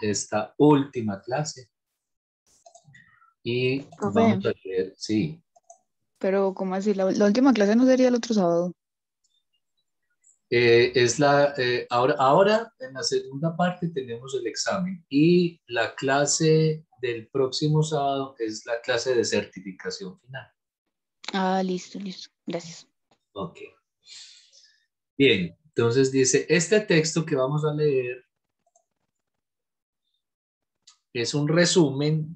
esta última clase y Profe, vamos a leer, sí. pero ¿cómo así? La última clase no sería el otro sábado. Ahora en la segunda parte tenemos el examen y la clase del próximo sábado es la clase de certificación final. Ah, listo, listo. Gracias. Ok. Bien, entonces dice, este texto que vamos a leer es un resumen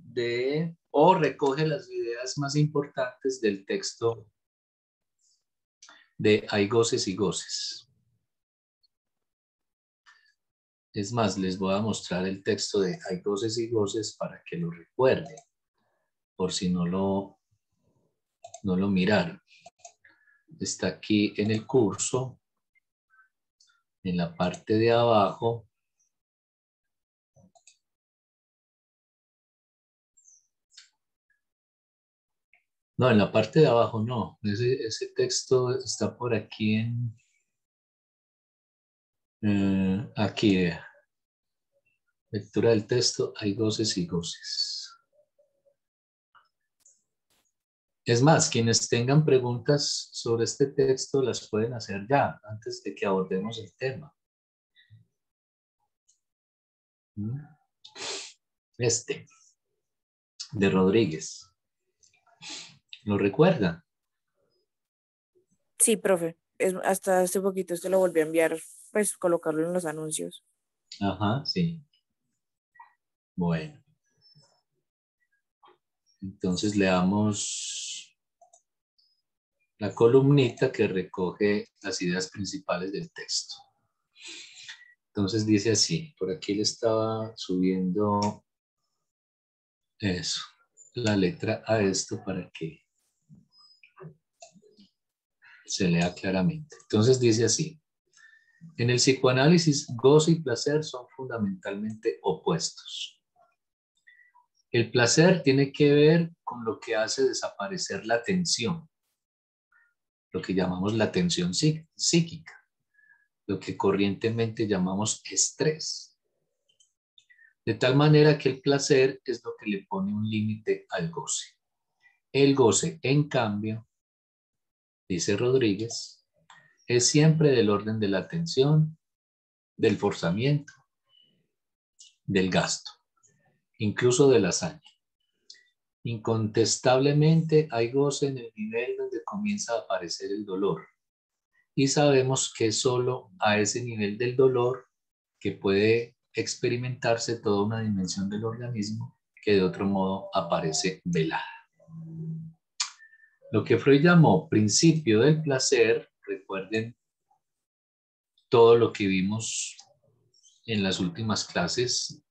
o recoge las ideas más importantes del texto de Hay goces y goces. Es más, les voy a mostrar el texto de Hay goces y goces para que lo recuerden, por si no lo miraron. Está aquí en el curso, en la parte de abajo. No, en la parte de abajo no. Ese texto está por aquí aquí, lectura del texto, hay goces y goces. Es más, quienes tengan preguntas sobre este texto las pueden hacer ya, antes de que abordemos el tema. De Rodríguez. ¿Lo recuerdan? Sí, profe. Hasta hace poquito se lo volví a enviar, pues colocarlo en los anuncios. Ajá, sí. Bueno. Entonces leamos la columnita que recoge las ideas principales del texto. Entonces dice así, por aquí le estaba subiendo eso, la letra a esto para que se lea claramente. Entonces dice así, en el psicoanálisis gozo y placer son fundamentalmente opuestos. El placer tiene que ver con lo que hace desaparecer la tensión, lo que llamamos la tensión psíquica, lo que corrientemente llamamos estrés. De tal manera que el placer es lo que le pone un límite al goce. El goce, en cambio, dice Rodríguez, es siempre del orden de la tensión, del forzamiento, del gasto, incluso de la hazaña. Incontestablemente hay goce en el nivel donde comienza a aparecer el dolor. Y sabemos que es solo a ese nivel del dolor que puede experimentarse toda una dimensión del organismo que de otro modo aparece velada. Lo que Freud llamó principio del placer, recuerden todo lo que vimos en las últimas clases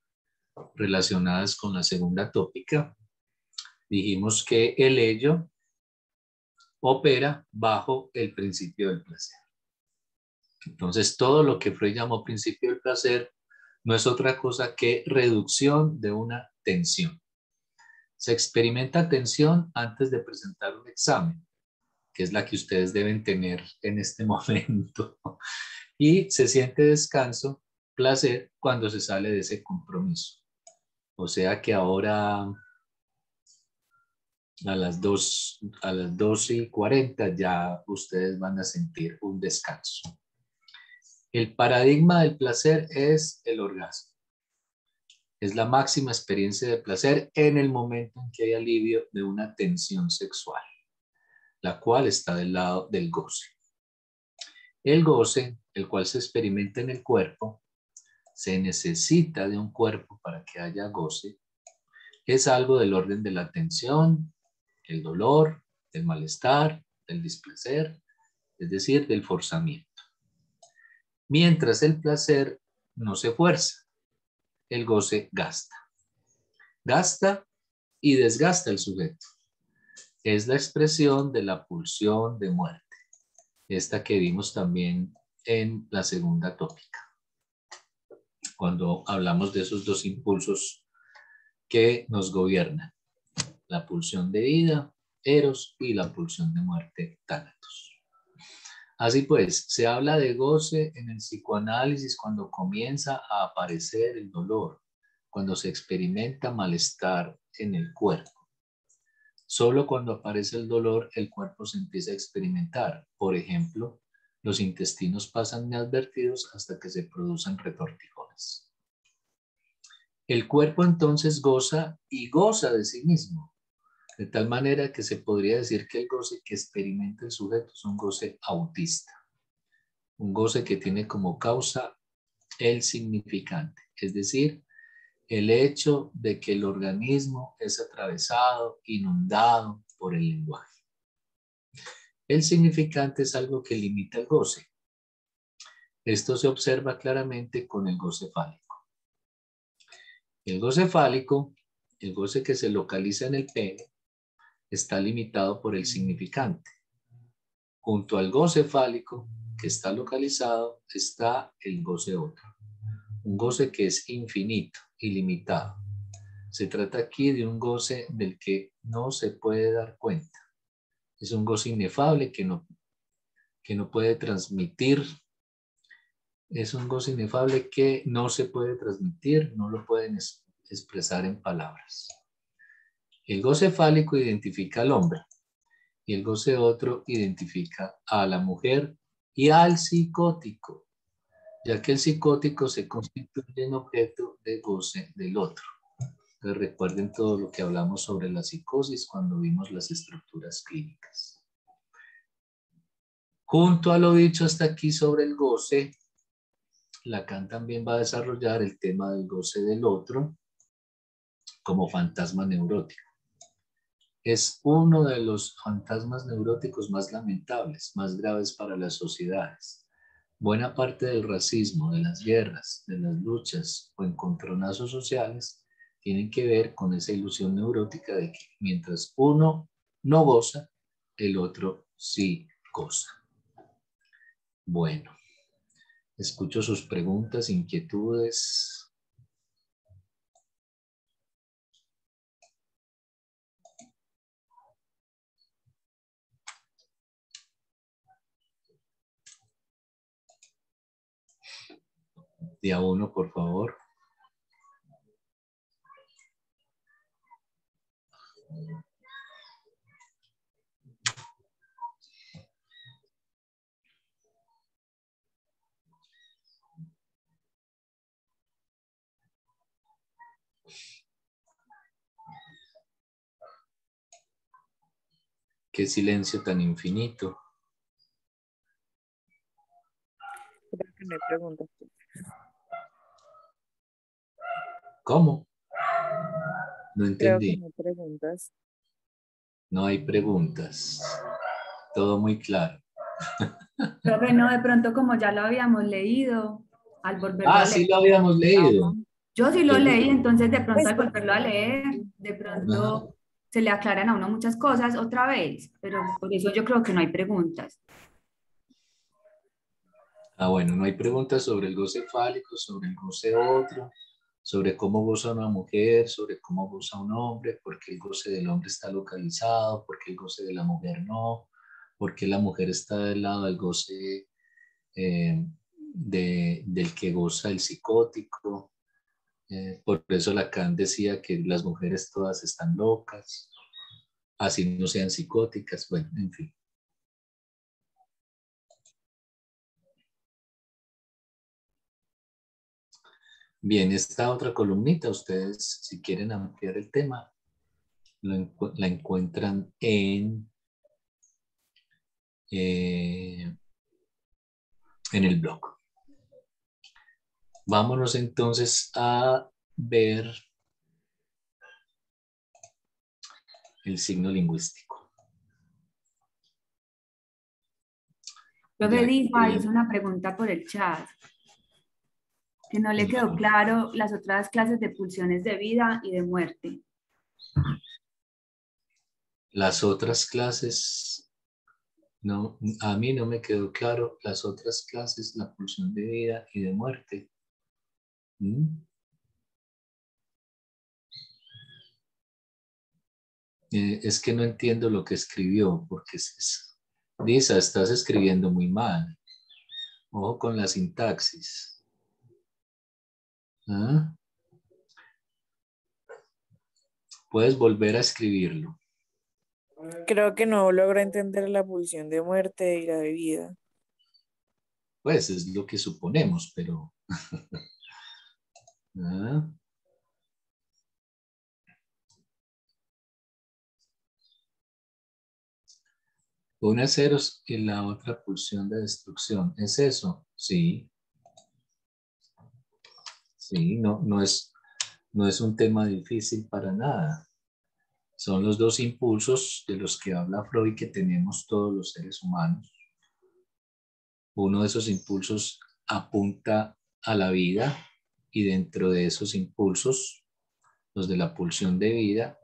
relacionadas con la segunda tópica. Dijimos que el ello opera bajo el principio del placer. Entonces, todo lo que Freud llamó principio del placer no es otra cosa que reducción de una tensión. Se experimenta tensión antes de presentar un examen, que es la que ustedes deben tener en este momento. Y se siente descanso, placer, cuando se sale de ese compromiso. O sea que ahora a las 12:40 ya ustedes van a sentir un descanso. El paradigma del placer es el orgasmo. Es la máxima experiencia de placer en el momento en que hay alivio de una tensión sexual, la cual está del lado del goce. El goce, el cual se experimenta en el cuerpo, se necesita de un cuerpo para que haya goce, es algo del orden de la tensión, el dolor, del malestar, del displacer, es decir, del forzamiento. Mientras el placer no se fuerza, el goce gasta. Gasta y desgasta el sujeto. Es la expresión de la pulsión de muerte, esta que vimos también en la segunda tópica, cuando hablamos de esos dos impulsos que nos gobiernan, la pulsión de vida, eros, y la pulsión de muerte, tánatos. Así pues, se habla de goce en el psicoanálisis cuando comienza a aparecer el dolor, cuando se experimenta malestar en el cuerpo. Solo cuando aparece el dolor, el cuerpo se empieza a experimentar. Por ejemplo, los intestinos pasan inadvertidos hasta que se producen retortijones. El cuerpo entonces goza y goza de sí mismo, de tal manera que se podría decir que el goce que experimenta el sujeto es un goce autista, un goce que tiene como causa el significante, es decir, el hecho de que el organismo es atravesado, inundado por el lenguaje. El significante es algo que limita el goce. Esto se observa claramente con el goce fálico. El goce fálico, el goce que se localiza en el pene, está limitado por el significante. Junto al goce fálico, que está localizado, está el goce otro. Un goce que es infinito, ilimitado. Se trata aquí de un goce del que no se puede dar cuenta. Es un goce inefable que no puede transmitir. Es un goce inefable que no se puede transmitir, no lo pueden expresar en palabras. El goce fálico identifica al hombre y el goce otro identifica a la mujer y al psicótico, ya que el psicótico se constituye en objeto de goce del otro. Entonces recuerden todo lo que hablamos sobre la psicosis cuando vimos las estructuras clínicas. Junto a lo dicho hasta aquí sobre el goce, Lacan también va a desarrollar el tema del goce del otro como fantasma neurótico. Es uno de los fantasmas neuróticos más lamentables, más graves para las sociedades. Buena parte del racismo, de las guerras, de las luchas o encontronazos sociales tienen que ver con esa ilusión neurótica de que mientras uno no goza, el otro sí goza. Bueno, escucho sus preguntas, inquietudes. Día 1, por favor. Qué silencio tan infinito. Creo que no hay preguntas. ¿Cómo? No Creo que entendí. no hay preguntas. No hay preguntas. Todo muy claro. Creo que no, de pronto como ya lo habíamos leído, al volverlo a Sí leer. lo habíamos leído. Ajá. Yo sí lo leí, entonces de pronto Pues, al volverlo a leer, de pronto se le aclaran a uno muchas cosas otra vez, pero por eso yo creo que no hay preguntas. Bueno, no hay preguntas sobre el goce fálico, sobre el goce otro, sobre cómo goza una mujer, sobre cómo goza un hombre, por qué el goce del hombre está localizado, por qué el goce de la mujer no, por qué la mujer está del lado del goce del que goza el psicótico. Por eso Lacan decía que las mujeres todas están locas, así no sean psicóticas, bueno, en fin. Bien, esta otra columnita, ustedes si quieren ampliar el tema, la encuentran en el blog. Vámonos entonces a ver el signo lingüístico. Profe Ya Diva que- hizo una pregunta por el chat, que no le quedó claro las otras clases de pulsiones de vida y de muerte. Las otras clases, no, a mí no me quedó claro las otras clases, la pulsión de vida y de muerte. Es que no entiendo lo que escribió, porque Lisa, estás escribiendo muy mal. Ojo con la sintaxis. ¿Ah? Puedes volver a escribirlo. Creo que no logro entender la pulsión de muerte y la de vida. Pues es lo que suponemos, pero... Ah. Una es ceros y la otra pulsión de destrucción. ¿Es eso? Sí. Sí, no es un tema difícil para nada. Son los dos impulsos de los que habla Freud que tenemos todos los seres humanos. Uno de esos impulsos apunta a la vida y dentro de esos impulsos, los de la pulsión de vida,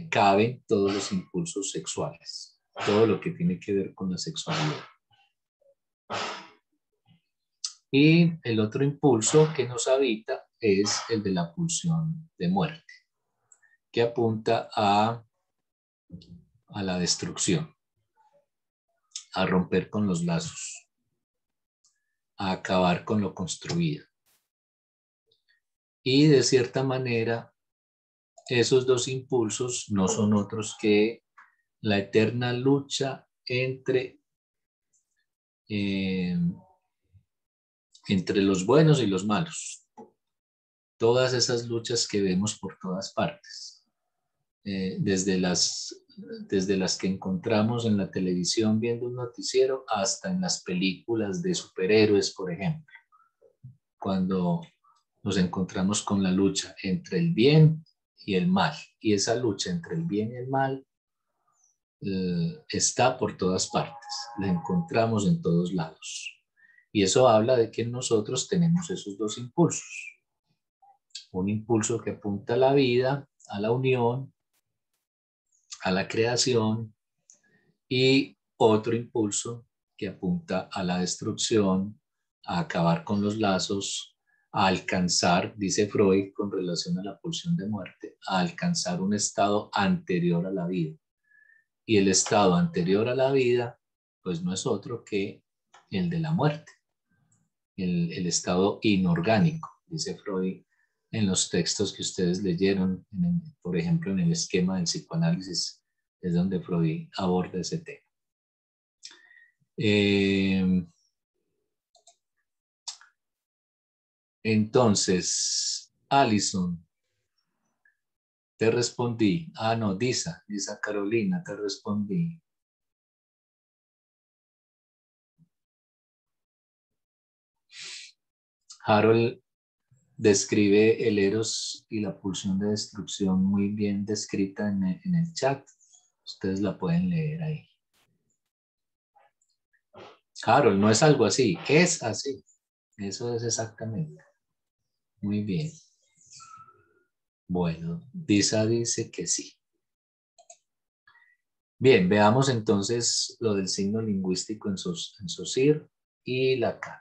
caben todos los impulsos sexuales, todo lo que tiene que ver con la sexualidad. Y el otro impulso que nos habita es el de la pulsión de muerte, que apunta a la destrucción, a romper con los lazos, a acabar con lo construido. Y de cierta manera, esos dos impulsos no son otros que la eterna lucha entre los buenos y los malos. Todas esas luchas que vemos por todas partes. Desde las que encontramos en la televisión viendo un noticiero hasta en las películas de superhéroes, por ejemplo. Cuando nos encontramos con la lucha entre el bien y el mal. Y esa lucha entre el bien y el mal está por todas partes. La encontramos en todos lados. Y eso habla de que nosotros tenemos esos dos impulsos. Un impulso que apunta a la vida, a la unión, a la creación, y otro impulso que apunta a la destrucción, a acabar con los lazos, a alcanzar, dice Freud con relación a la pulsión de muerte, a alcanzar un estado anterior a la vida. Y el estado anterior a la vida, pues no es otro que el de la muerte, el estado inorgánico, dice Freud en los textos que ustedes leyeron, por ejemplo, en el esquema del psicoanálisis, es donde Freud aborda ese tema. Entonces, Alison, te respondí. Ah, no, Disa Carolina, te respondí. Harold describe el eros y la pulsión de destrucción muy bien descrita en el chat. Ustedes la pueden leer ahí. Harold, no es algo así, es así. Eso es exactamente. Muy bien. Bueno, Disa dice que sí. Bien, veamos entonces lo del signo lingüístico en Saussure y Lacan.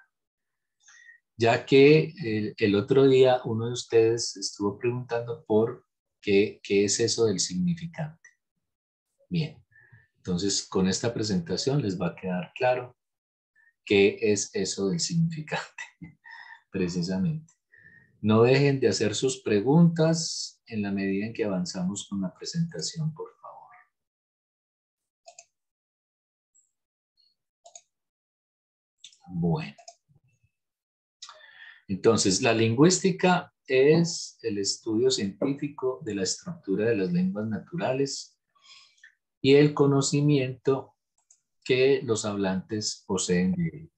Ya que el otro día uno de ustedes estuvo preguntando por qué es eso del significante. Bien, entonces con esta presentación les va a quedar claro qué es eso del significante, precisamente. No dejen de hacer sus preguntas en la medida en que avanzamos con la presentación, por favor. Bueno. Entonces, la lingüística es el estudio científico de la estructura de las lenguas naturales y el conocimiento que los hablantes poseen de ellas.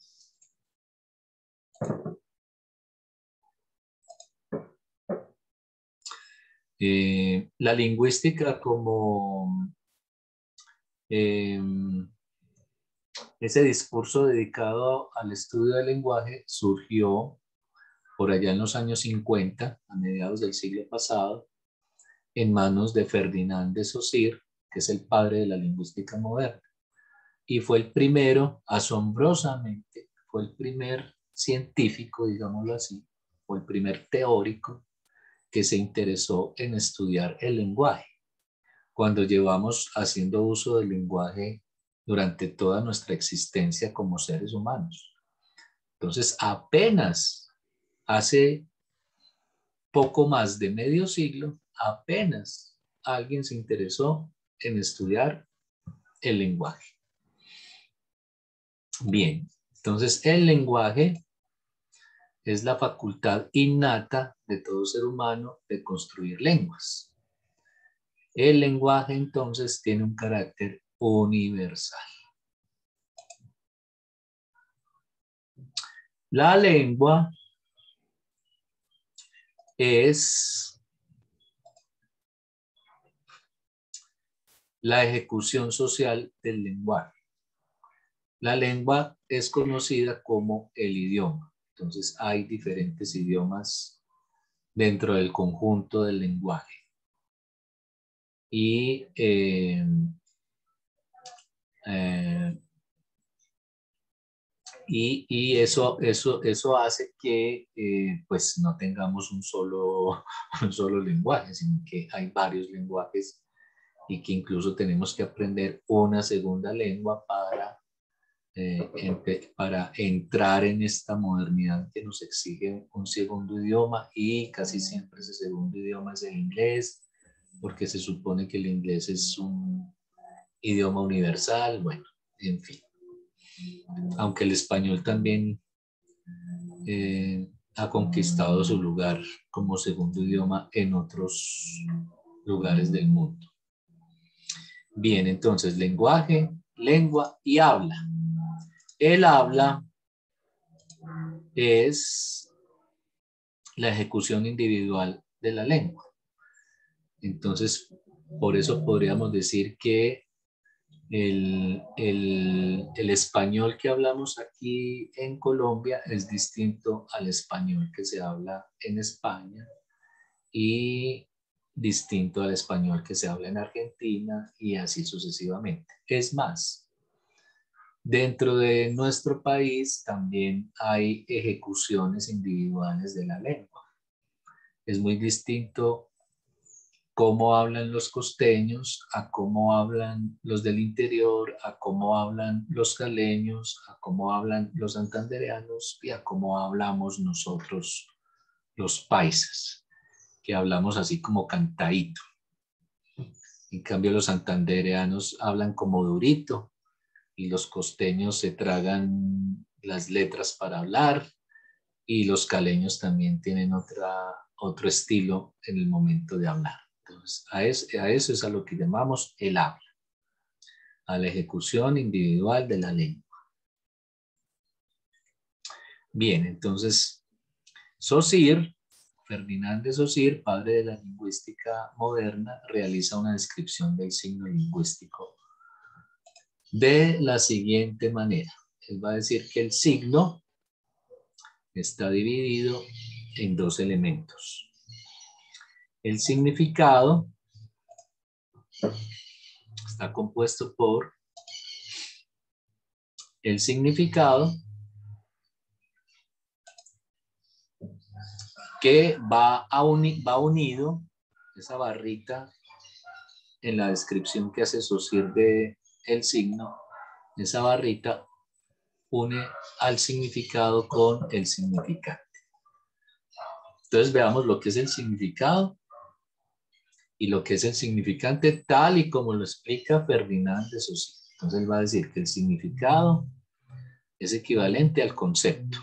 La lingüística como ese discurso dedicado al estudio del lenguaje surgió por allá en los años 50, a mediados del siglo pasado, en manos de Ferdinand de Saussure, que es el padre de la lingüística moderna. Y fue el primero, asombrosamente, fue el primer científico, digámoslo así, fue el primer teórico que se interesó en estudiar el lenguaje. Cuando llevamos haciendo uso del lenguaje durante toda nuestra existencia como seres humanos. Entonces, apenas hace poco más de medio siglo apenas alguien se interesó en estudiar el lenguaje. Bien, entonces el lenguaje es la facultad innata de todo ser humano de construir lenguas. El lenguaje entonces tiene un carácter universal. La lengua es la ejecución social del lenguaje. La lengua es conocida como el idioma. Entonces hay diferentes idiomas dentro del conjunto del lenguaje. Y eso hace que pues no tengamos un solo lenguaje, sino que hay varios lenguajes y que incluso tenemos que aprender una segunda lengua para entrar en esta modernidad que nos exige un segundo idioma, y casi siempre ese segundo idioma es el inglés, porque se supone que el inglés es un idioma universal, bueno, en fin. Aunque el español también ha conquistado su lugar como segundo idioma en otros lugares del mundo. Bien, entonces lenguaje, lengua y habla. El habla es la ejecución individual de la lengua. Entonces, por eso podríamos decir que el español que hablamos aquí en Colombia es distinto al español que se habla en España y distinto al español que se habla en Argentina, y así sucesivamente. Es más, dentro de nuestro país también hay ejecuciones individuales de la lengua. Es muy distinto cómo hablan los costeños, a cómo hablan los del interior, a cómo hablan los caleños, a cómo hablan los santandereanos y a cómo hablamos nosotros los paisas, que hablamos así como cantadito. En cambio los santandereanos hablan como durito y los costeños se tragan las letras para hablar, y los caleños también tienen otro estilo en el momento de hablar. Entonces, a eso es a lo que llamamos el habla, a la ejecución individual de la lengua. Bien, entonces, Saussure, Ferdinand de Saussure, padre de la lingüística moderna, realiza una descripción del signo lingüístico de la siguiente manera. Él va a decir que el signo está dividido en dos elementos. El significado está compuesto por el significado que va unido, esa barrita en la descripción que hace Saussure de el signo, esa barrita une al significado con el significante. Entonces veamos lo que es el significado y lo que es el significante, tal y como lo explica Ferdinand de Saussure. Entonces él va a decir que el significado es equivalente al concepto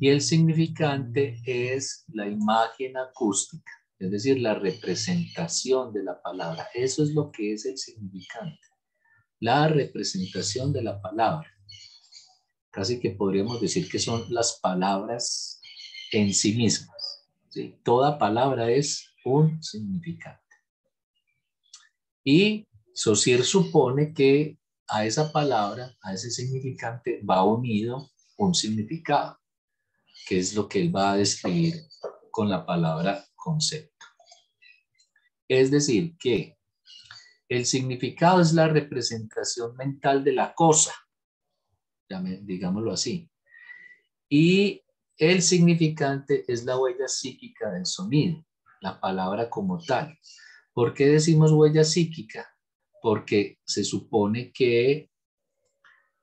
y el significante es la imagen acústica, es decir, la representación de la palabra. Eso es lo que es el significante, la representación de la palabra. Casi que podríamos decir que son las palabras en sí mismas, ¿sí? Toda palabra es un significante. Y Saussure supone que a esa palabra, a ese significante, va unido un significado, que es lo que él va a describir con la palabra concepto. Es decir, que el significado es la representación mental de la cosa, digámoslo así, y el significante es la huella psíquica del sonido, la palabra como tal. ¿Por qué decimos huella psíquica? Porque se supone que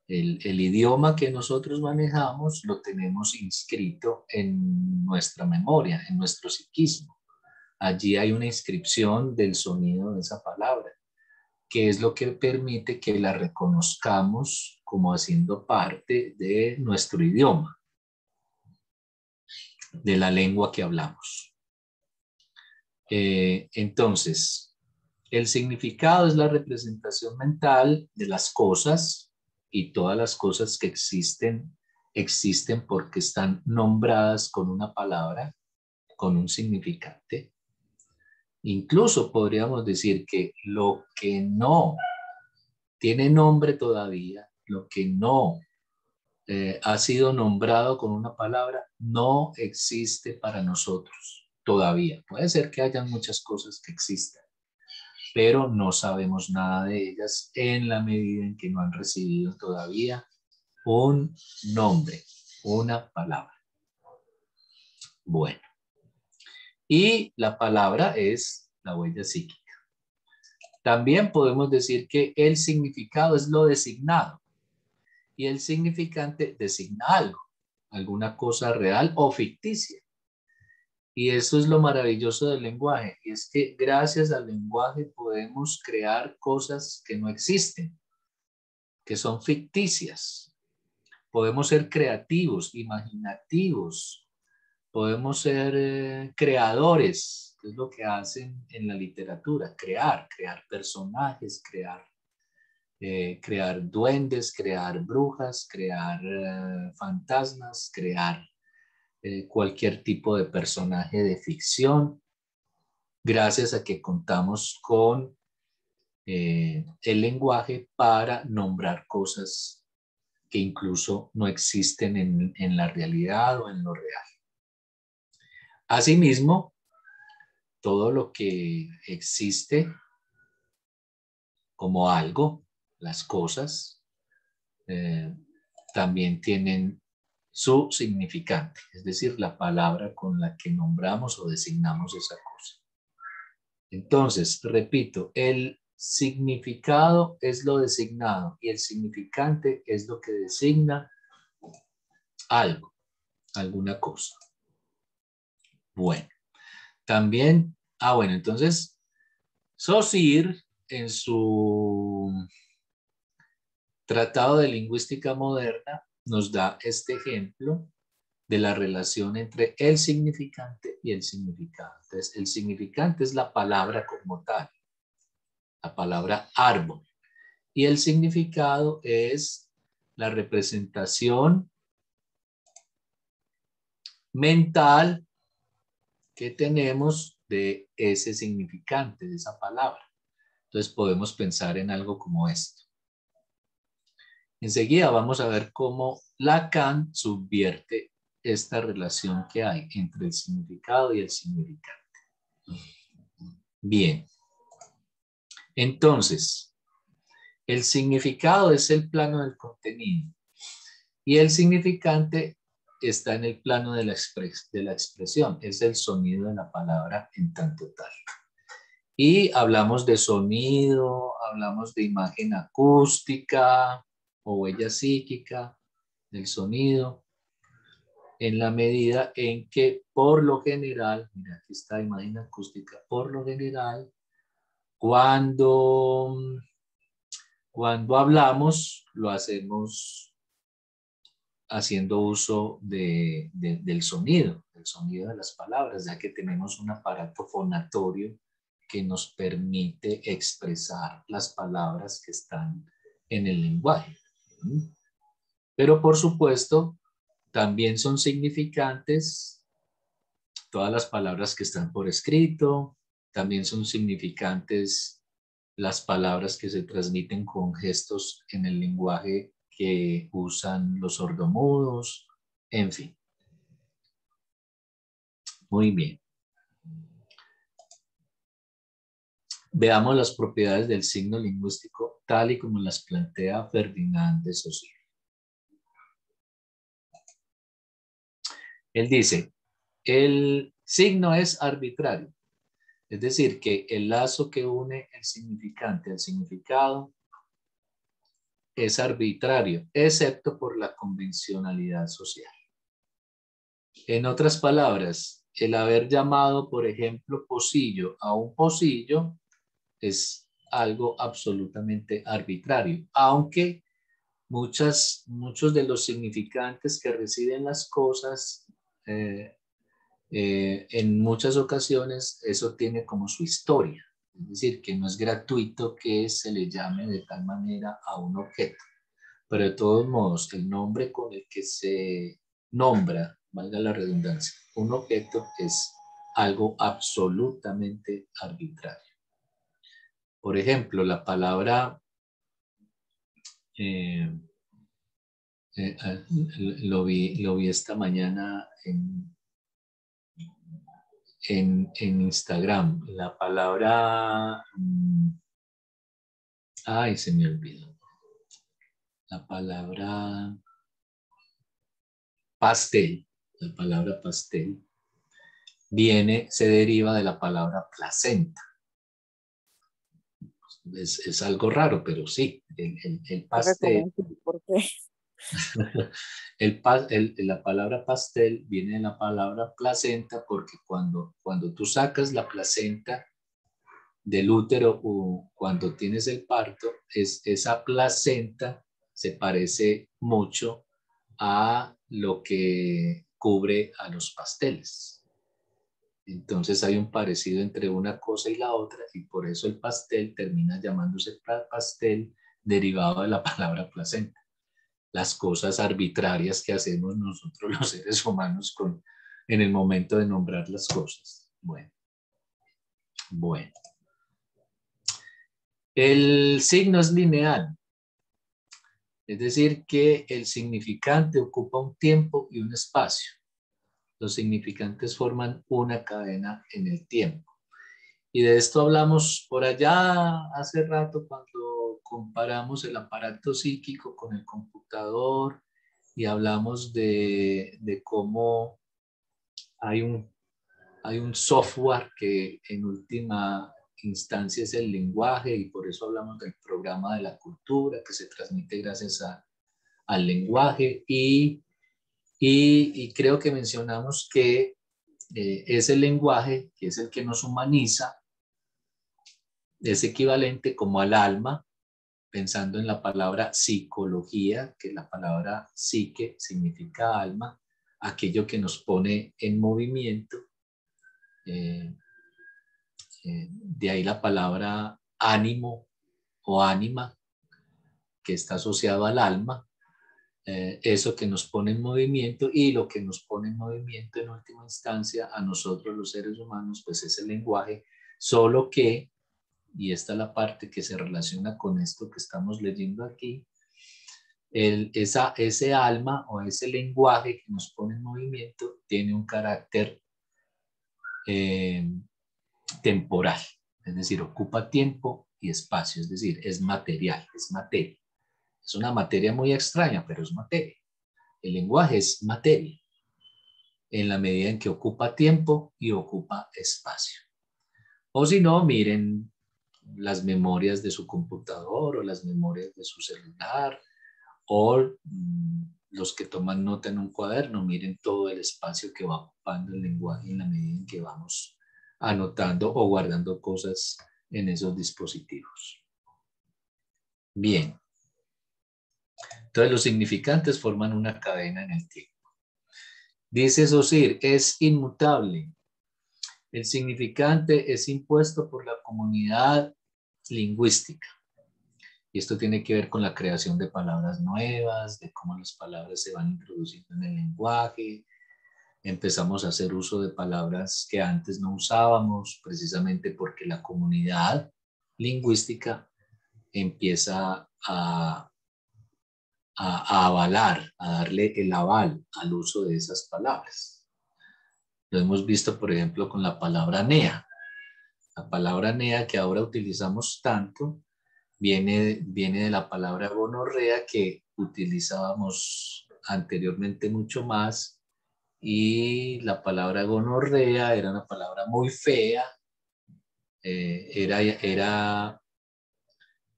el idioma que nosotros manejamos lo tenemos inscrito en nuestra memoria, en nuestro psiquismo. allí hay una inscripción del sonido de esa palabra, que es lo que permite que la reconozcamos como haciendo parte de nuestro idioma, de la lengua que hablamos. Entonces, el significado es la representación mental de las cosas, y todas las cosas que existen porque están nombradas con una palabra, con un significante. Incluso podríamos decir que lo que no tiene nombre todavía, lo que no ha sido nombrado con una palabra, no existe para nosotros todavía. Puede ser que haya muchas cosas que existan, pero no sabemos nada de ellas en la medida en que no han recibido todavía un nombre, una palabra. Bueno, y la palabra es la huella psíquica. También podemos decir que el significado es lo designado y el significante designa algo, alguna cosa real o ficticia. Y eso es lo maravilloso del lenguaje, y es que gracias al lenguaje podemos crear cosas que no existen, que son ficticias. Podemos ser creativos, imaginativos, podemos ser creadores, que es lo que hacen en la literatura, crear personajes, crear duendes, crear brujas, crear fantasmas, crear cualquier tipo de personaje de ficción, gracias a que contamos con el lenguaje para nombrar cosas que incluso no existen en la realidad o en lo real. Asimismo, todo lo que existe como algo, las cosas, también tienen su significante, es decir, la palabra con la que nombramos o designamos esa cosa. Entonces, repito, el significado es lo designado y el significante es lo que designa algo, alguna cosa. Bueno, también, bueno, entonces, Saussure en su Tratado de Lingüística Moderna nos da este ejemplo de la relación entre el significante y el significado. Entonces, el significante es la palabra como tal, la palabra árbol, y el significado es la representación mental que tenemos de ese significante, de esa palabra. Entonces podemos pensar en algo como esto. Enseguida vamos a ver cómo Lacan subvierte esta relación que hay entre el significado y el significante. Bien. Entonces, el significado es el plano del contenido y el significante está en el plano de la expresión, es el sonido de la palabra en tanto tal. Y hablamos de sonido, hablamos de imagen acústica o huella psíquica del sonido, en la medida en que por lo general, mira, aquí está imagen acústica, por lo general, cuando hablamos, lo hacemos haciendo uso del sonido de las palabras, ya que tenemos un aparato fonatorio que nos permite expresar las palabras que están en el lenguaje. Pero por supuesto, también son significantes todas las palabras que están por escrito, también son significantes las palabras que se transmiten con gestos en el lenguaje que usan los sordomudos, en fin. Muy bien. Veamos las propiedades del signo lingüístico tal y como las plantea Ferdinand de Saussure. Él dice, el signo es arbitrario, es decir, que el lazo que une el significante al significado es arbitrario, excepto por la convencionalidad social. En otras palabras, el haber llamado, por ejemplo, pocillo a un pocillo es algo absolutamente arbitrario, aunque muchos de los significantes que reciben las cosas, en muchas ocasiones eso tiene como su historia. Es decir, que no es gratuito que se le llame de tal manera a un objeto. Pero de todos modos, el nombre con el que se nombra, valga la redundancia, un objeto es algo absolutamente arbitrario. Por ejemplo, la palabra, eh, lo vi esta mañana en Instagram, la palabra, ay, se me olvidó, la palabra pastel, la palabra pastel se deriva de la palabra placenta. Es algo raro, pero sí, el pastel, ¿Por qué? la palabra pastel viene de la palabra placenta porque cuando tú sacas la placenta del útero o cuando tienes el parto, esa placenta se parece mucho a lo que cubre a los pasteles. Entonces hay un parecido entre una cosa y la otra y por eso el pastel termina llamándose pastel derivado de la palabra placenta. Las cosas arbitrarias que hacemos nosotros los seres humanos en el momento de nombrar las cosas. Bueno. El signo es lineal, es decir, que el significante ocupa un tiempo y un espacio. Los significantes forman una cadena en el tiempo. Y de esto hablamos por allá hace rato cuando comparamos el aparato psíquico con el computador y hablamos de cómo hay un software que en última instancia es el lenguaje y por eso hablamos del programa de la cultura que se transmite gracias al lenguaje y creo que mencionamos que ese lenguaje, que es el que nos humaniza, es equivalente como al alma, pensando en la palabra psicología, que la palabra psique significa alma, aquello que nos pone en movimiento. De ahí la palabra ánimo o ánima, que está asociado al alma, eso que nos pone en movimiento y lo que nos pone en movimiento en última instancia a nosotros los seres humanos, pues es el lenguaje, solo que, y esta es la parte que se relaciona con esto que estamos leyendo aquí, ese alma o ese lenguaje que nos pone en movimiento tiene un carácter temporal, es decir, ocupa tiempo y espacio, es decir, es material, es materia. Es una materia muy extraña, pero es materia. El lenguaje es materia, en la medida en que ocupa tiempo y ocupa espacio. O si no, miren las memorias de su computador o las memorias de su celular o los que toman nota en un cuaderno, miren todo el espacio que va ocupando el lenguaje en la medida en que vamos anotando o guardando cosas en esos dispositivos. Bien. Entonces los significantes forman una cadena en el tiempo. Dice Saussure, es inmutable. El significante es impuesto por la comunidad lingüística. Y esto tiene que ver con la creación de palabras nuevas, de cómo las palabras se van introduciendo en el lenguaje. Empezamos a hacer uso de palabras que antes no usábamos, precisamente porque la comunidad lingüística empieza a avalar, a darle el aval al uso de esas palabras. Lo hemos visto, por ejemplo, con la palabra nea. La palabra nea que ahora utilizamos tanto viene de la palabra gonorrea que utilizábamos anteriormente mucho más y la palabra gonorrea era una palabra muy fea, era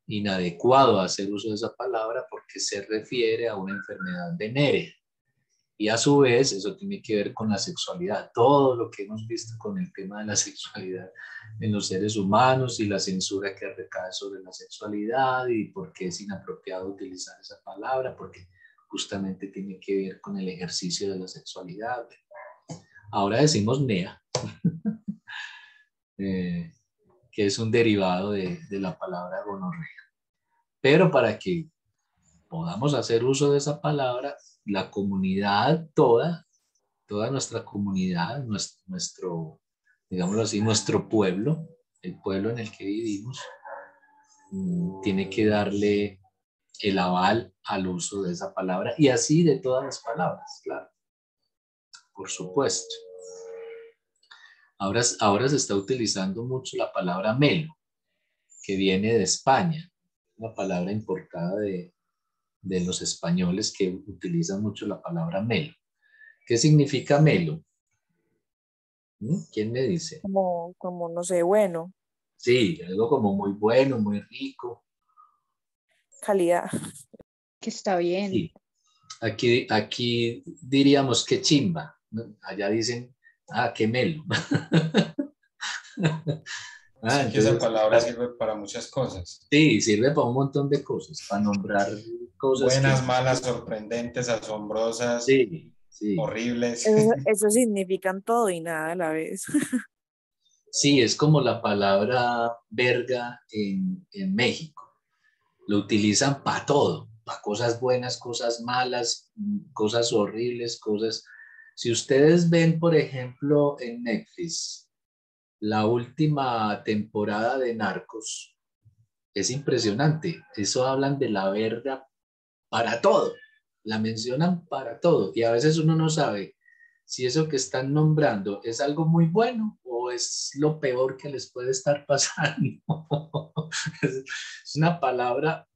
inadecuado hacer uso de esa palabra porque se refiere a una enfermedad venérea. Y a su vez, eso tiene que ver con la sexualidad. Todo lo que hemos visto con el tema de la sexualidad en los seres humanos y la censura que recae sobre la sexualidad y por qué es inapropiado utilizar esa palabra, porque justamente tiene que ver con el ejercicio de la sexualidad. Ahora decimos NEA, que es un derivado de la palabra gonorrea. Pero para que podamos hacer uso de esa palabra, la comunidad toda nuestra comunidad, nuestro, digámoslo así, nuestro pueblo, el pueblo en el que vivimos, tiene que darle el aval al uso de esa palabra y así de todas las palabras, claro, por supuesto. Ahora se está utilizando mucho la palabra melo, que viene de España, una palabra importada de los españoles que utilizan mucho la palabra melo. ¿Qué significa melo? ¿Quién me dice? Como no sé, bueno, Sí, algo como muy bueno, muy rico. calidad. Que está bien. Sí. Aquí diríamos que chimba, ¿no? Allá dicen, qué melo. Así que esa Entonces, palabra sirve para muchas cosas. sí, sirve para un montón de cosas, para nombrar cosas que... Buenas, malas, sorprendentes, asombrosas, Sí, sí. horribles. Eso significan todo y nada a la vez. Sí, es como la palabra verga en México. Lo utilizan para todo, para cosas buenas, cosas malas, cosas horribles, cosas... Si ustedes ven, por ejemplo, en Netflix, la última temporada de Narcos, es impresionante. Eso hablan de la verga para todo. La mencionan para todo. Y a veces uno no sabe si eso que están nombrando es algo muy bueno o es lo peor que les puede estar pasando. Es una palabra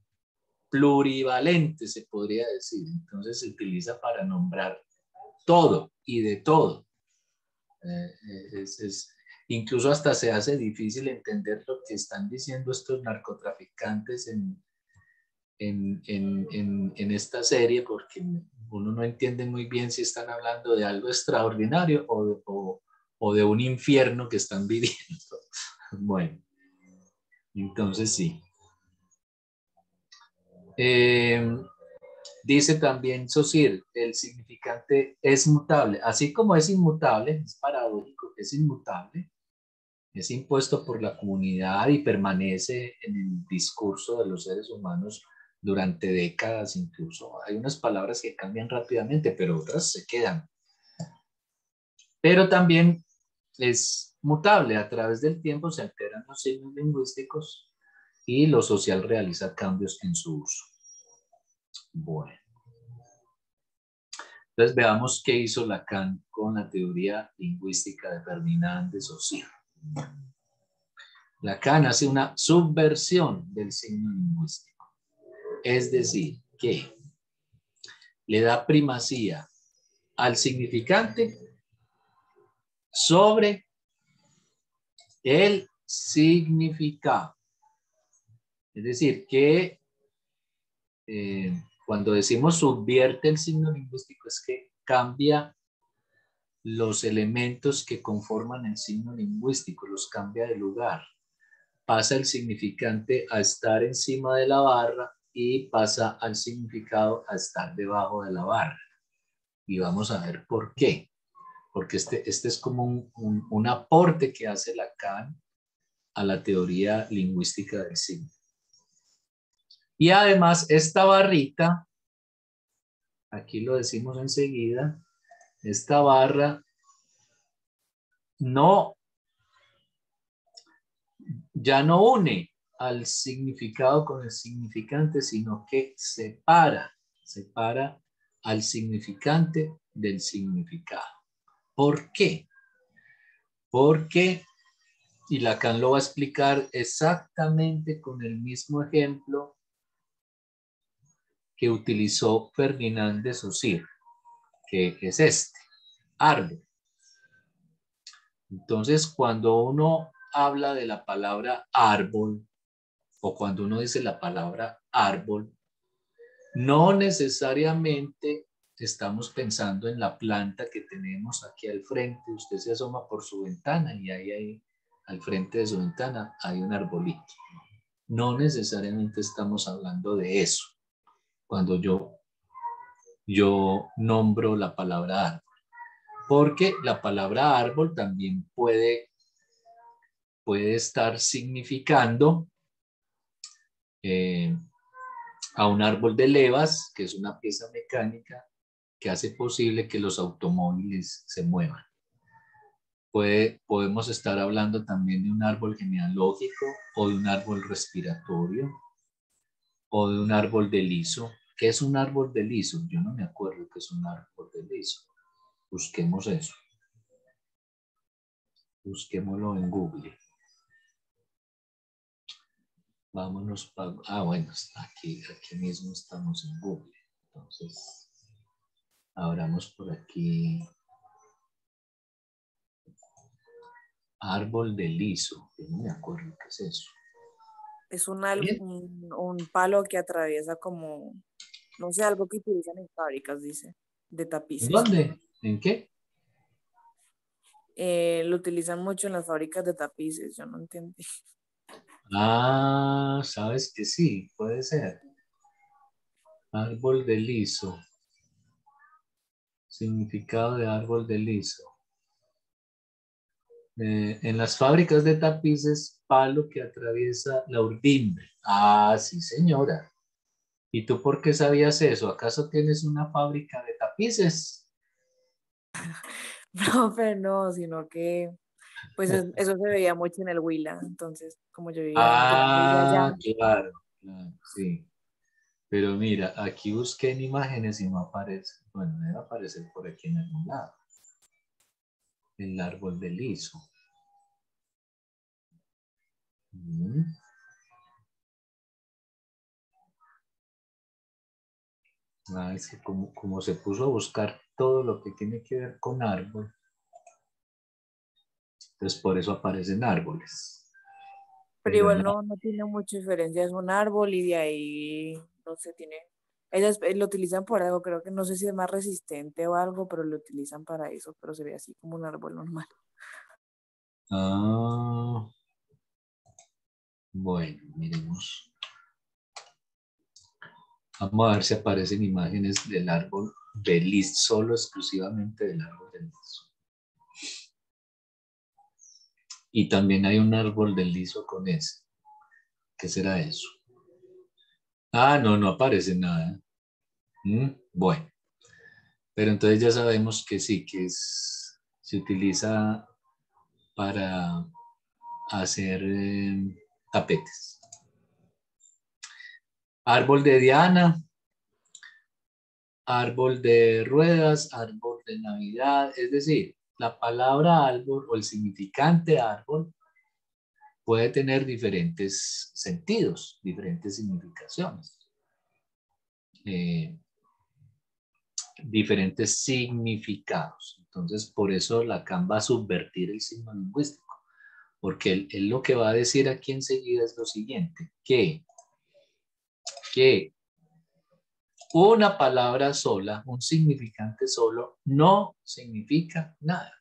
plurivalente, se podría decir. Entonces se utiliza para nombrar todo y de todo. Incluso hasta se hace difícil entender lo que están diciendo estos narcotraficantes en esta serie, porque uno no entiende muy bien si están hablando de algo extraordinario o de un infierno que están viviendo. Bueno, entonces sí. Dice también Saussure, el significante es mutable, así como es inmutable, es paradójico, es inmutable, es impuesto por la comunidad y permanece en el discurso de los seres humanos durante décadas incluso. Hay unas palabras que cambian rápidamente, pero otras se quedan. Pero también es mutable, a través del tiempo se alteran los signos lingüísticos y lo social realiza cambios en su uso. Bueno. Entonces veamos qué hizo Lacan con la teoría lingüística de Ferdinand de Saussure. Lacan hace una subversión del signo lingüístico, es decir, que le da primacía al significante sobre el significado. Es decir, que cuando decimos subvierte el signo lingüístico es que cambia los elementos que conforman el signo lingüístico, los cambia de lugar. Pasa el significante a estar encima de la barra y pasa al significado a estar debajo de la barra. Y vamos a ver por qué. Porque este es como un aporte que hace Lacan a la teoría lingüística del signo. Y además esta barrita, aquí lo decimos enseguida, esta barra ya no une al significado con el significante, sino que separa al significante del significado. ¿Por qué? Porque, y Lacan lo va a explicar exactamente con el mismo ejemplo que utilizó Ferdinand de Saussure, que es este, árbol. Entonces, cuando uno habla de la palabra árbol, o cuando uno dice la palabra árbol, no necesariamente estamos pensando en la planta que tenemos aquí al frente. Usted se asoma por su ventana y ahí al frente de su ventana hay un arbolito. No necesariamente estamos hablando de eso cuando yo nombro la palabra árbol, porque la palabra árbol también puede estar significando a un árbol de levas, que es una pieza mecánica que hace posible que los automóviles se muevan. Podemos estar hablando también de un árbol genealógico o de un árbol respiratorio o de un árbol de liso. ¿Qué es un árbol de liso? Yo no me acuerdo qué es un árbol de liso. Busquemos eso. Busquémoslo en Google. Vámonos para... bueno, aquí mismo estamos en Google. Entonces, abramos por aquí. Árbol de liso. Yo no me acuerdo qué es eso. Es un palo que atraviesa como, no sé, algo que utilizan en fábricas, dice, de tapices. ¿Dónde? ¿En qué? Lo utilizan mucho en las fábricas de tapices, yo no entendí. Ah, sabes que sí, puede ser. Árbol de liso. Significado de árbol de liso. En las fábricas de tapices, palo que atraviesa la urdimbre. Ah, sí, señora. ¿Y tú por qué sabías eso? ¿Acaso tienes una fábrica de tapices? No, pero no, sino que, pues eso se veía mucho en el Huila, entonces, como yo vivía allá. Claro, sí. Pero mira, aquí busqué en imágenes y no aparece. Bueno, debe aparecer por aquí en algún lado. El árbol de liso. Es que como se puso a buscar todo lo que tiene que ver con árbol, entonces por eso aparecen árboles. Pero igual no tiene mucha diferencia, es un árbol y de ahí, no sé, ellas lo utilizan por algo, creo que no sé si es más resistente o algo, pero lo utilizan para eso, pero se ve así como un árbol normal. Bueno, miremos. Vamos a ver si aparecen imágenes del árbol de liso, solo exclusivamente del árbol de liso. Y también hay un árbol de liso con ese. ¿Qué será eso? No aparece nada. Bueno, pero entonces ya sabemos que sí, se utiliza para hacer tapetes. Árbol de Diana, árbol de ruedas, árbol de Navidad, es decir, la palabra árbol o el significante árbol puede tener diferentes sentidos, diferentes significaciones, diferentes significados. Entonces, por eso Lacan va a subvertir el signo lingüístico, porque él lo que va a decir aquí enseguida es lo siguiente, que una palabra sola, un significante solo, no significa nada.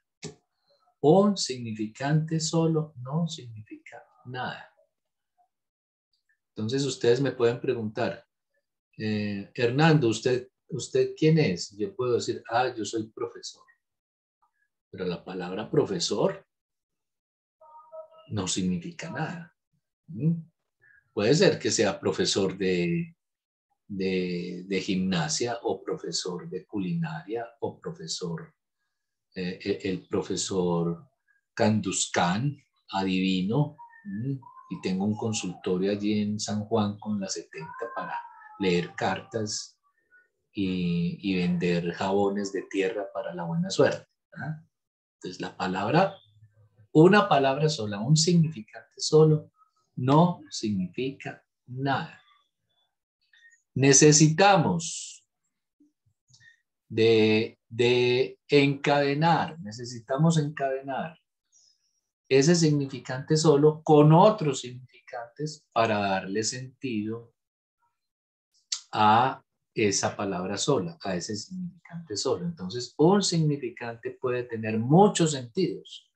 Un significante solo no significa nada. Entonces ustedes me pueden preguntar, Hernando, ¿usted quién es? Yo puedo decir, yo soy profesor. Pero la palabra profesor no significa nada. Puede ser que sea profesor de gimnasia o profesor de culinaria o profesor, el profesor Canduscan, adivino, y tengo un consultorio allí en San Juan con la 70 para leer cartas y vender jabones de tierra para la buena suerte. Entonces una palabra sola, un significante solo, no significa nada. Necesitamos necesitamos encadenar ese significante solo con otros significantes para darle sentido a esa palabra sola, a ese significante solo. Entonces, un significante puede tener muchos sentidos.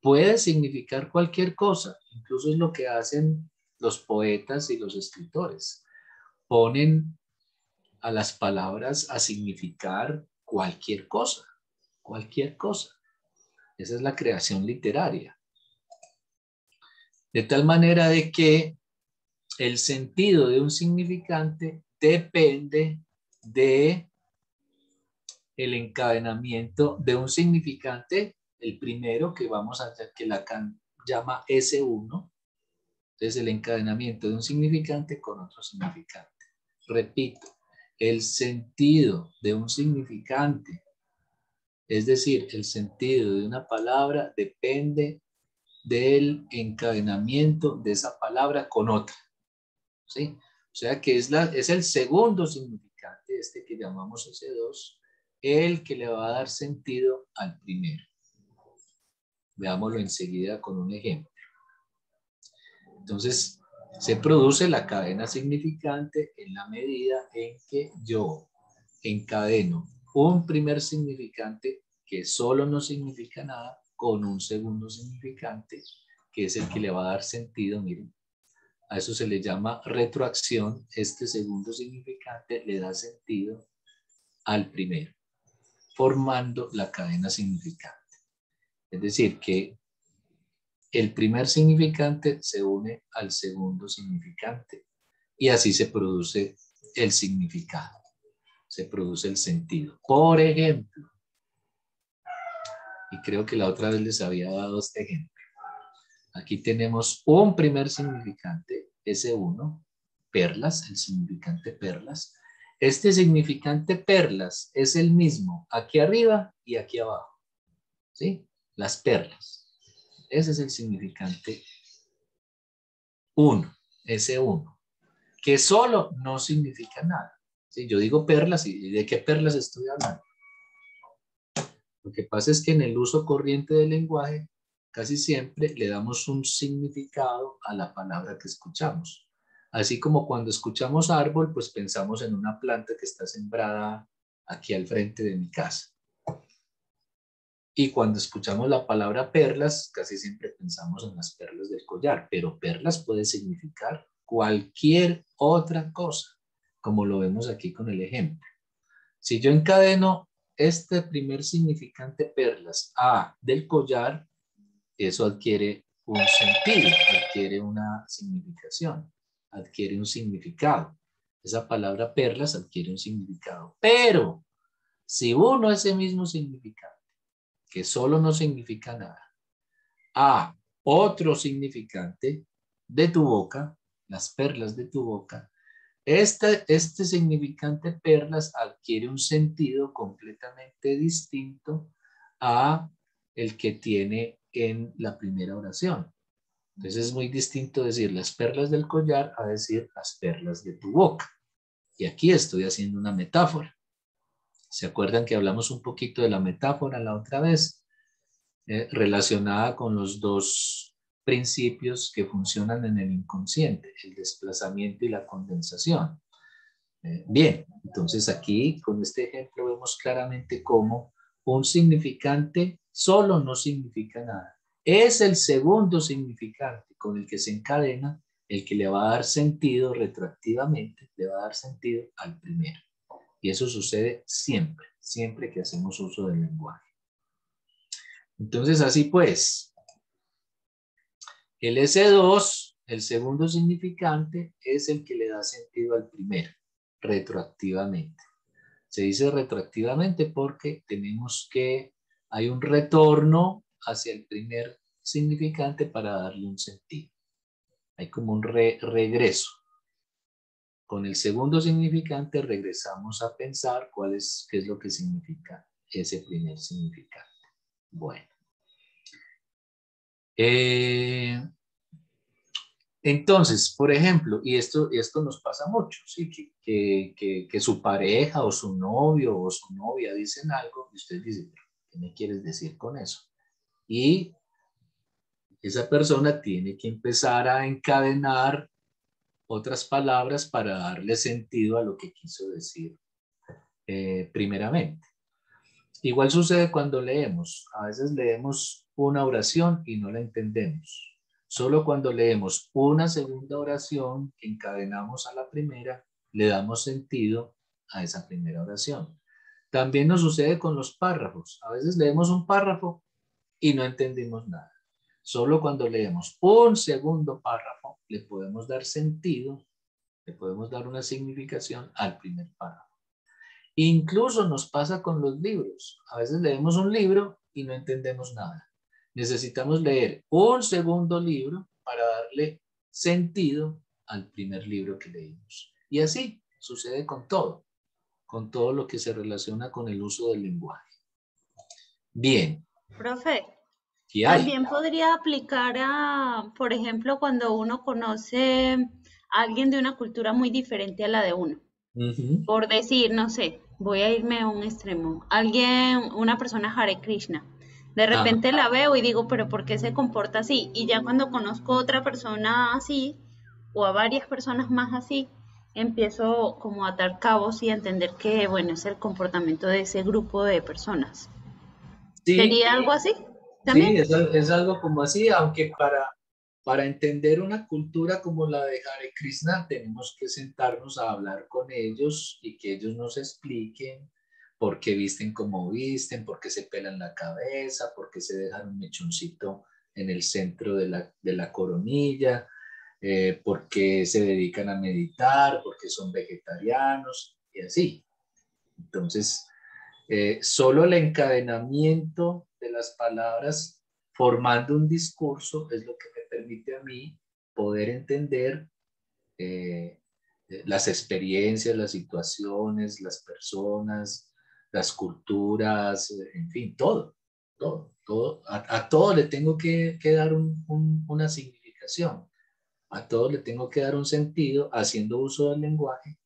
Puede significar cualquier cosa, incluso es lo que hacen los poetas y los escritores. Ponen a las palabras a significar cualquier cosa, cualquier cosa. Esa es la creación literaria. De tal manera de que el sentido de un significante depende de el encadenamiento de un significante, el primero que vamos a hacer, que Lacan llama S1, entonces el encadenamiento de un significante con otro significante. Repito, el sentido de un significante, es decir, el sentido de una palabra depende del encadenamiento de esa palabra con otra, ¿sí? O sea que es el segundo significante, este que llamamos S2, el que le va a dar sentido al primero. Veámoslo enseguida con un ejemplo. Entonces, se produce la cadena significante en la medida en que yo encadeno un primer significante que solo no significa nada con un segundo significante que es el que le va a dar sentido. Miren, a eso se le llama retroacción. Este segundo significante le da sentido al primero, formando la cadena significante. Es decir, que el primer significante se une al segundo significante y así se produce el significado, se produce el sentido. Por ejemplo, y creo que la otra vez les había dado este ejemplo. Aquí tenemos un primer significante, S1, perlas, el significante perlas. Este significante perlas es el mismo aquí arriba y aquí abajo, ¿sí? Las perlas. Ese es el significante 1, S1, que solo no significa nada. ¿Sí? Yo digo perlas y ¿de qué perlas estoy hablando? Lo que pasa es que en el uso corriente del lenguaje casi siempre le damos un significado a la palabra que escuchamos. Así como cuando escuchamos árbol, pues pensamos en una planta que está sembrada aquí al frente de mi casa. Y cuando escuchamos la palabra perlas, casi siempre pensamos en las perlas del collar, pero perlas puede significar cualquier otra cosa, como lo vemos aquí con el ejemplo. Si yo encadeno este primer significante perlas a del collar, eso adquiere un sentido, adquiere una significación, adquiere un significado. Esa palabra perlas adquiere un significado. Pero si uno ese mismo significado, que solo no significa nada, a otro significante de tu boca, las perlas de tu boca, este significante perlas adquiere un sentido completamente distinto a el que tiene en la primera oración. Entonces es muy distinto decir las perlas del collar a decir las perlas de tu boca. Y aquí estoy haciendo una metáfora. ¿Se acuerdan que hablamos un poquito de la metáfora la otra vez? Relacionada con los dos principios que funcionan en el inconsciente, el desplazamiento y la condensación. Bien, entonces aquí con este ejemplo vemos claramente cómo un significante solo no significa nada. Es el segundo significante con el que se encadena el que le va a dar sentido retroactivamente, le va a dar sentido al primero. Y eso sucede siempre, siempre que hacemos uso del lenguaje. Entonces, así pues, el S2, el segundo significante, es el que le da sentido al primero, retroactivamente. Se dice retroactivamente porque tenemos que, hay un retorno hacia el primer significante para darle un sentido. Hay como un regreso. Con el segundo significante regresamos a pensar qué es lo que significa ese primer significante. Bueno. Entonces, por ejemplo, y esto nos pasa mucho, ¿sí? que su pareja o su novio o su novia dicen algo y usted dice, ¿qué me quieres decir con eso? Y esa persona tiene que empezar a encadenar otras palabras para darle sentido a lo que quiso decir primeramente. Igual sucede cuando leemos. A veces leemos una oración y no la entendemos. Solo cuando leemos una segunda oración que encadenamos a la primera, le damos sentido a esa primera oración. También nos sucede con los párrafos. A veces leemos un párrafo y no entendimos nada. Solo cuando leemos un segundo párrafo, le podemos dar sentido, le podemos dar una significación al primer párrafo. Incluso nos pasa con los libros. A veces leemos un libro y no entendemos nada. Necesitamos leer un segundo libro para darle sentido al primer libro que leímos. Y así sucede con todo lo que se relaciona con el uso del lenguaje. Bien. Profe, ¿Qué hay? también podría aplicar a, por ejemplo, cuando uno conoce a alguien de una cultura muy diferente a la de uno. Uh-huh. Por decir, no sé, voy a irme a un extremo. Una persona Hare Krishna. De repente la veo y digo, pero ¿por qué se comporta así? Y ya cuando conozco a otra persona así, o a varias personas más así, empiezo como a atar cabos y a entender que, bueno, es el comportamiento de ese grupo de personas. Sí, ¿Sería algo así también? Sí, es algo como así, aunque para entender una cultura como la de Hare Krishna tenemos que sentarnos a hablar con ellos y que ellos nos expliquen por qué visten como visten, por qué se pelan la cabeza, por qué se dejan un mechoncito en el centro de la coronilla, por qué se dedican a meditar, por qué son vegetarianos y así. Entonces, solo el encadenamiento de las palabras formando un discurso es lo que me permite a mí poder entender las experiencias, las situaciones, las personas, las culturas, en fin, todo. A todo le tengo que dar una significación, a todo le tengo que dar un sentido haciendo uso del lenguaje,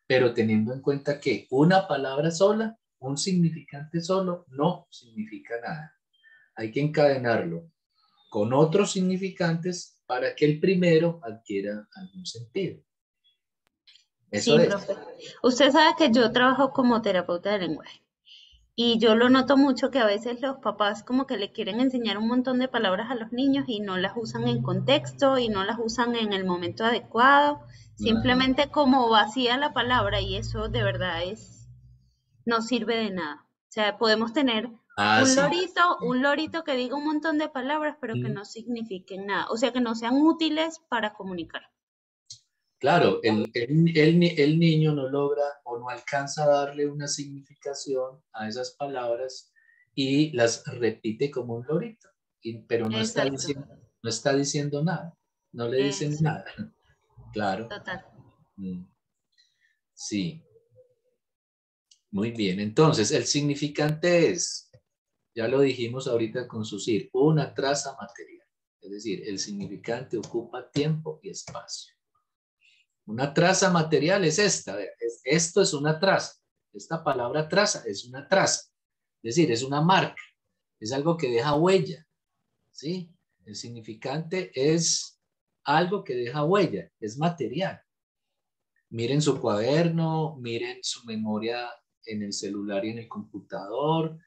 pero teniendo en cuenta que una palabra sola, un significante solo, no significa nada. Hay que encadenarlo con otros significantes para que el primero adquiera algún sentido. Eso Sí, es. profe. Usted sabe que yo trabajo como terapeuta de lenguaje y yo lo noto mucho que a veces los papás como que le quieren enseñar un montón de palabras a los niños y no las usan en contexto y no las usan en el momento adecuado, simplemente como vacía la palabra y eso de verdad no sirve de nada. O sea, podemos tener un lorito que diga un montón de palabras pero que no signifiquen nada, o sea, que no sean útiles para comunicar. Claro, el niño no logra o no alcanza a darle una significación a esas palabras y las repite como un lorito, pero no está diciendo nada, no le dicen nada. Claro. Total. Sí. Muy bien, entonces el significante es, ya lo dijimos ahorita con Susir, una traza material. Es decir, el significante ocupa tiempo y espacio. Una traza material es esta, esto es una traza. Esta palabra traza es una traza, es decir, es una marca, es algo que deja huella, ¿sí? El significante es algo que deja huella, es material. Miren su cuaderno, miren su memoria en el celular y en el computador,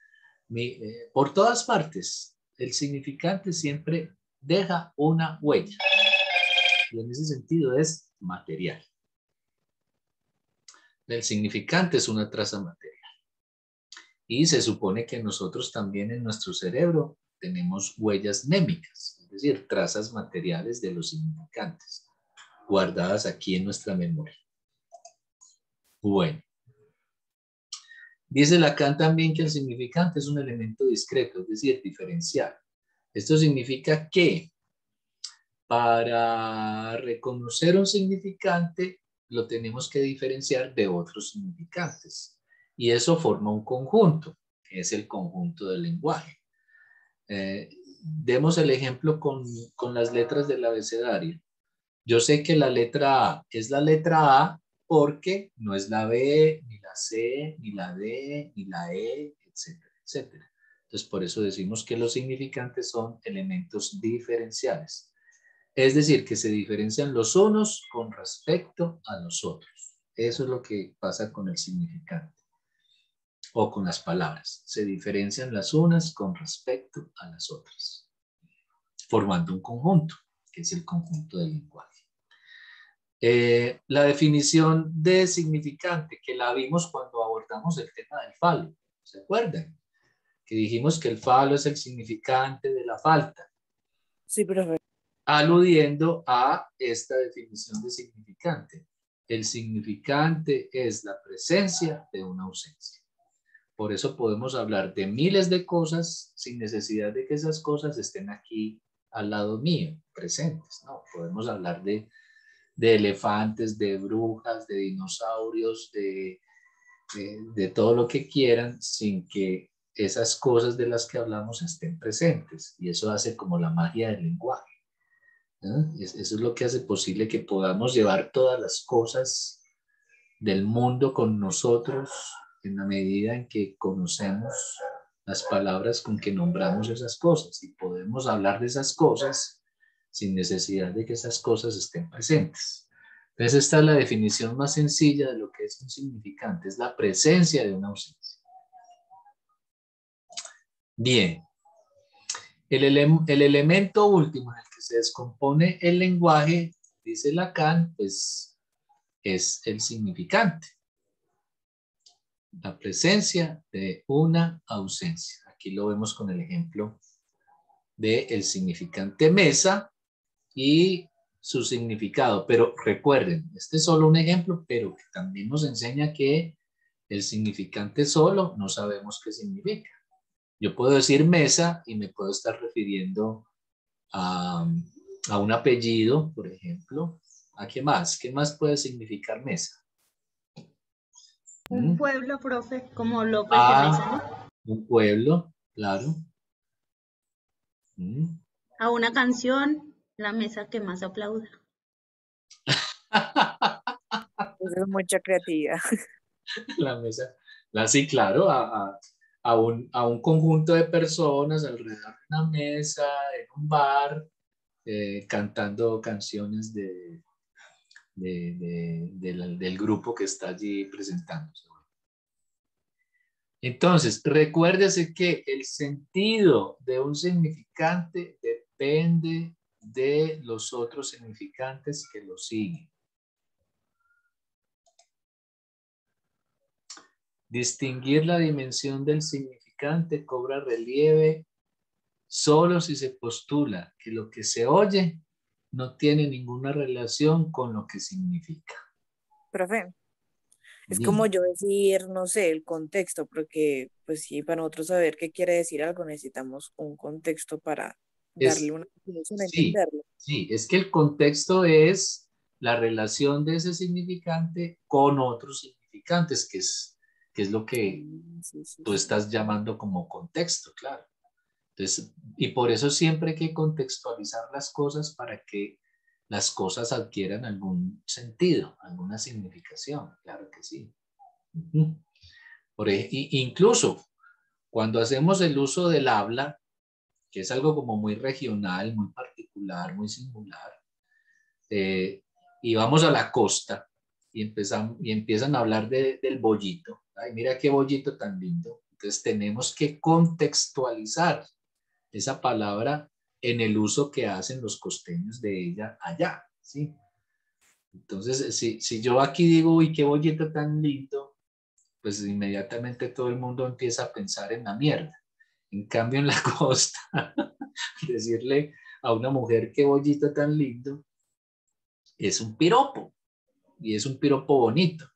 por todas partes. El significante siempre deja una huella y en ese sentido es material. El significante es una traza material. Y se supone que nosotros también en nuestro cerebro tenemos huellas mnémicas, es decir, trazas materiales de los significantes, guardadas aquí en nuestra memoria. Bueno. Dice Lacan también que el significante es un elemento discreto, es decir, diferencial. Esto significa que para reconocer un significante lo tenemos que diferenciar de otros significantes. Y eso forma un conjunto, que es el conjunto del lenguaje. Demos el ejemplo con las letras del abecedario. Yo sé que la letra A es la letra A porque no es la B, ni la C, ni la D, ni la E, etcétera, etcétera. Entonces, por eso decimos que los significantes son elementos diferenciales. Es decir, que se diferencian los unos con respecto a los otros. Eso es lo que pasa con el significante o con las palabras. Se diferencian las unas con respecto a las otras, formando un conjunto, que es el conjunto del lenguaje. La definición de significante, que la vimos cuando abordamos el tema del falo, ¿se acuerdan? Que dijimos que el falo es el significante de la falta. Sí, profe. Aludiendo a esta definición de significante. El significante es la presencia de una ausencia. Por eso podemos hablar de miles de cosas sin necesidad de que esas cosas estén aquí al lado mío, presentes, ¿no? Podemos hablar de elefantes, de brujas, de dinosaurios, de todo lo que quieran, sin que esas cosas de las que hablamos estén presentes. Y eso hace como la magia del lenguaje. Eso es lo que hace posible que podamos llevar todas las cosas del mundo con nosotros en la medida en que conocemos las palabras con que nombramos esas cosas y podemos hablar de esas cosas sin necesidad de que esas cosas estén presentes. Entonces esta es la definición más sencilla de lo que es un significante, es la presencia de una ausencia. Bien. El elemento último en el que se descompone el lenguaje, dice Lacan, pues es el significante. La presencia de una ausencia. Aquí lo vemos con el ejemplo del significante mesa y su significado. Pero recuerden, este es solo un ejemplo, pero que también nos enseña que el significante solo no sabemos qué significa. Yo puedo decir mesa y me puedo estar refiriendo a un apellido, por ejemplo. ¿A qué más? ¿Qué más puede significar mesa? Un pueblo, profe, como López de Mesa, ¿no? Un pueblo, claro. A una canción, la mesa que más aplauda. Eso es mucha creatividad. La mesa, sí, claro, a un conjunto de personas alrededor de una mesa, en un bar, cantando canciones del grupo que está allí presentándose. Entonces, recuérdese que el sentido de un significante depende de los otros significantes que lo siguen. Distinguir la dimensión del significante cobra relieve solo si se postula que lo que se oye no tiene ninguna relación con lo que significa. Profe, es como yo decir, no sé, el contexto, porque pues sí, para nosotros saber qué quiere decir algo necesitamos un contexto para darle una definición a entenderlo. Sí, es que el contexto es la relación de ese significante con otros significantes, que es lo que tú estás llamando como contexto, claro. Entonces, y por eso siempre hay que contextualizar las cosas para que las cosas adquieran algún sentido, alguna significación, claro que sí. Incluso cuando hacemos el uso del habla, que es algo como muy regional, muy particular, muy singular, y vamos a la costa y empiezan a hablar del bollito. Ay, mira qué bollito tan lindo. Entonces tenemos que contextualizar esa palabra en el uso que hacen los costeños de ella allá, ¿sí? Entonces, si yo aquí digo, uy, qué bollito tan lindo, pues inmediatamente todo el mundo empieza a pensar en la mierda. En cambio, en la costa, decirle a una mujer qué bollito tan lindo es un piropo, y es un piropo bonito,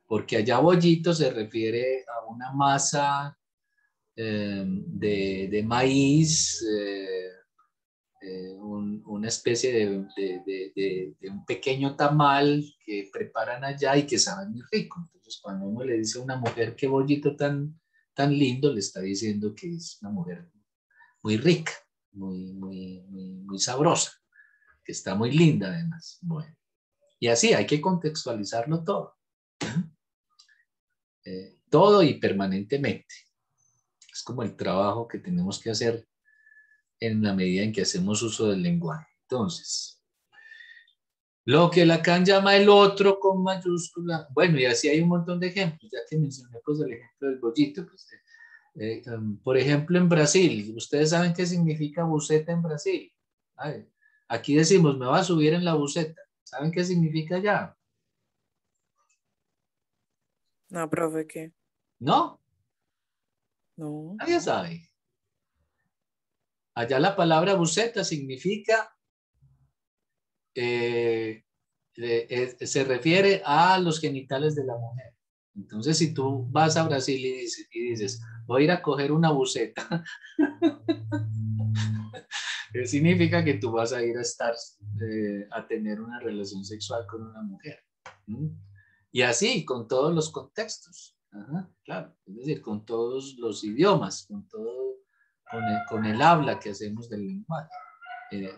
porque allá bollito se refiere a una masa de maíz, una especie de un pequeño tamal que preparan allá y que sabe muy rico. Entonces, cuando uno le dice a una mujer qué bollito tan lindo, le está diciendo que es una mujer muy rica, muy sabrosa, que está muy linda además. Bueno, y así hay que contextualizarlo todo. Todo y permanentemente. Es como el trabajo que tenemos que hacer en la medida en que hacemos uso del lenguaje. Entonces, lo que Lacan llama el otro con mayúscula, bueno, y así hay un montón de ejemplos, ya que mencioné pues el ejemplo del bollito. Pues, por ejemplo, en Brasil, ¿ustedes saben qué significa buceta en Brasil? Ay, aquí decimos, me va a subir en la buceta. ¿Saben qué significa allá? No, profe, ¿qué? ¿No? No. Nadie sabe. Allá la palabra buceta significa, se refiere a los genitales de la mujer. Entonces, si tú vas a Brasil y dices, voy a ir a coger una buceta, significa que tú vas a ir a estar, a tener una relación sexual con una mujer. ¿Mm? Y así, con todos los contextos. Ajá, claro, es decir, con todos los idiomas, con todo, con el habla que hacemos del lenguaje,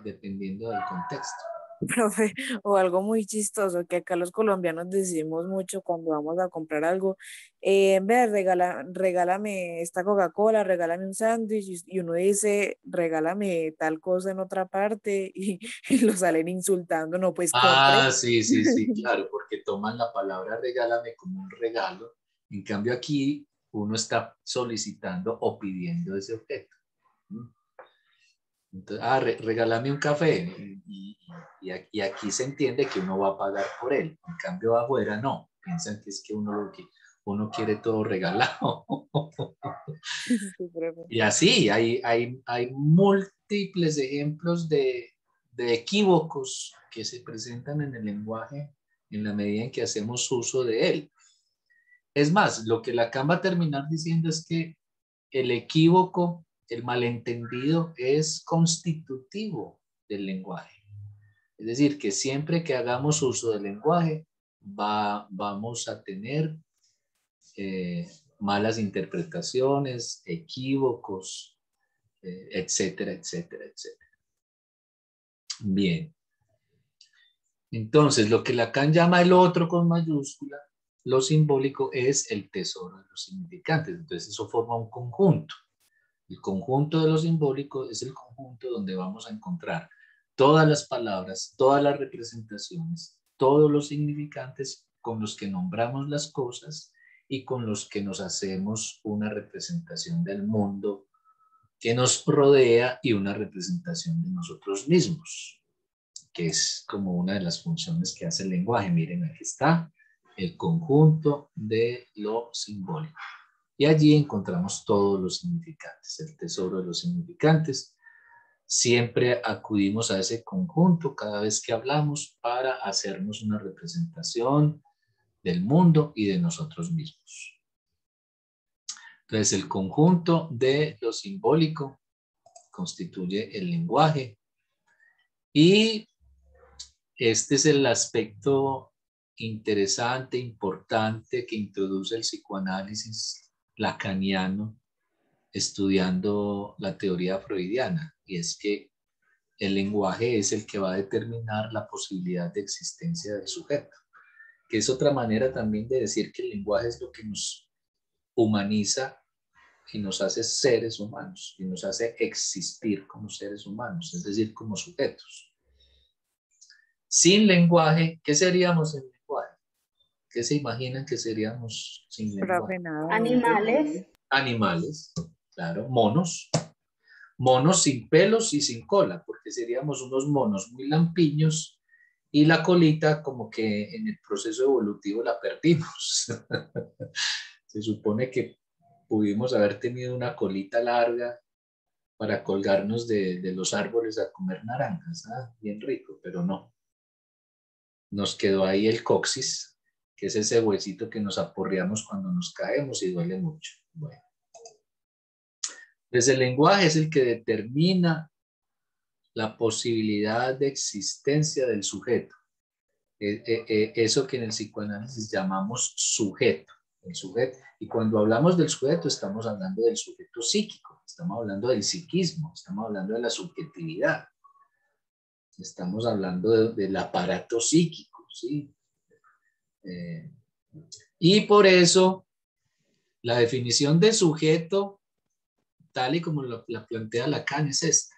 dependiendo del contexto. Profe, o algo muy chistoso que acá los colombianos decimos mucho cuando vamos a comprar algo, en vez de regálame esta Coca-Cola, regálame un sándwich, y uno dice, regálame tal cosa en otra parte, y lo salen insultando, no, pues compre. Ah, sí, sí, sí, claro, porque toman la palabra regálame como un regalo. En cambio aquí uno está solicitando o pidiendo ese objeto. ¿Mm? Entonces, regálame un café. Y aquí se entiende que uno va a pagar por él. En cambio afuera no. Piensan que es que uno quiere todo regalado. Sí, profe. Y así, hay múltiples ejemplos de equívocos que se presentan en el lenguaje en la medida en que hacemos uso de él. Es más, lo que Lacan va a terminar diciendo es que el equívoco, el malentendido, es constitutivo del lenguaje. Es decir, que siempre que hagamos uso del lenguaje, vamos a tener malas interpretaciones, equívocos, etcétera, etcétera, etcétera. Bien. Entonces, lo que Lacan llama el otro con mayúscula, lo simbólico, es el tesoro de los significantes. Entonces, eso forma un conjunto. El conjunto de lo simbólico es el conjunto donde vamos a encontrar todas las palabras, todas las representaciones, todos los significantes con los que nombramos las cosas y con los que nos hacemos una representación del mundo que nos rodea y una representación de nosotros mismos, que es como una de las funciones que hace el lenguaje. Miren, aquí está el conjunto de lo simbólico. Y allí encontramos todos los significantes, el tesoro de los significantes. Siempre acudimos a ese conjunto cada vez que hablamos para hacernos una representación del mundo y de nosotros mismos. Entonces, el conjunto de lo simbólico constituye el lenguaje y este es el aspecto interesante, importante que introduce el psicoanálisis lacaniano estudiando la teoría freudiana, y es que el lenguaje es el que va a determinar la posibilidad de existencia del sujeto, que es otra manera también de decir que el lenguaje es lo que nos humaniza y nos hace seres humanos y nos hace existir como seres humanos, es decir, como sujetos. Sin lenguaje, ¿qué seríamos sin lenguaje? ¿Qué se imaginan que seríamos sin lenguaje? Animales. Animales, claro, monos. Monos sin pelos y sin cola, porque seríamos unos monos muy lampiños y la colita como que en el proceso evolutivo la perdimos. Se supone que pudimos haber tenido una colita larga para colgarnos de los árboles a comer naranjas, ¿ah? Bien rico, pero no. Nos quedó ahí el coxis, que es ese huesito que nos aporreamos cuando nos caemos y duele mucho. Bueno. Pues el lenguaje es el que determina la posibilidad de existencia del sujeto. Eso que en el psicoanálisis llamamos sujeto. El sujeto. Y cuando hablamos del sujeto, estamos hablando del sujeto psíquico, estamos hablando del psiquismo, estamos hablando de la subjetividad, estamos hablando del aparato psíquico, ¿sí? Y por eso la definición de sujeto, tal y como la plantea Lacan, es esta.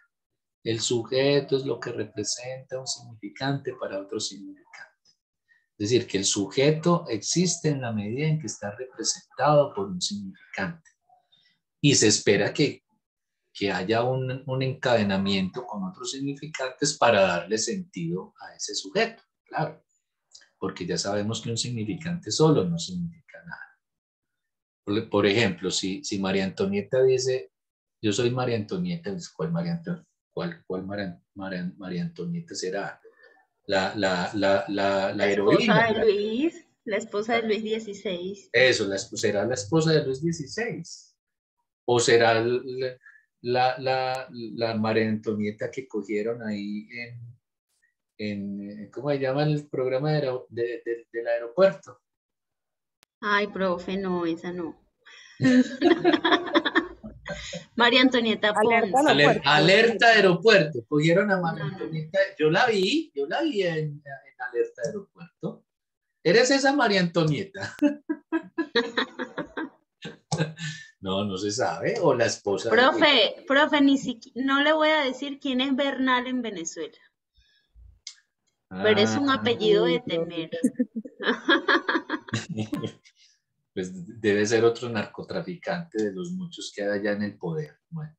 El sujeto es lo que representa un significante para otro significante. Es decir, que el sujeto existe en la medida en que está representado por un significante. Y se espera que haya un encadenamiento con otros significantes para darle sentido a ese sujeto, claro. Porque ya sabemos que un significante solo no significa nada. Por ejemplo, si María Antonieta dice, yo soy María Antonieta, ¿cuál María Antonieta será? La La esposa heroína. de Luis, la esposa de Luis XVI. Eso, será la esposa de Luis XVI. O será la María Antonieta que cogieron ahí ¿cómo se llama el programa del aeropuerto? Ay, profe, no, esa no. María Antonieta Alerta Pons. aeropuerto. Alerta aeropuerto. Cogieron a No, María no, no. Antonieta. Yo la vi en Alerta aeropuerto. ¿Eres esa María Antonieta? No se sabe. O la esposa de Luis. Profe, no le voy a decir quién es Bernal en Venezuela, pero es un apellido de temer. Pues debe ser otro narcotraficante de los muchos que hay allá en el poder. Bueno.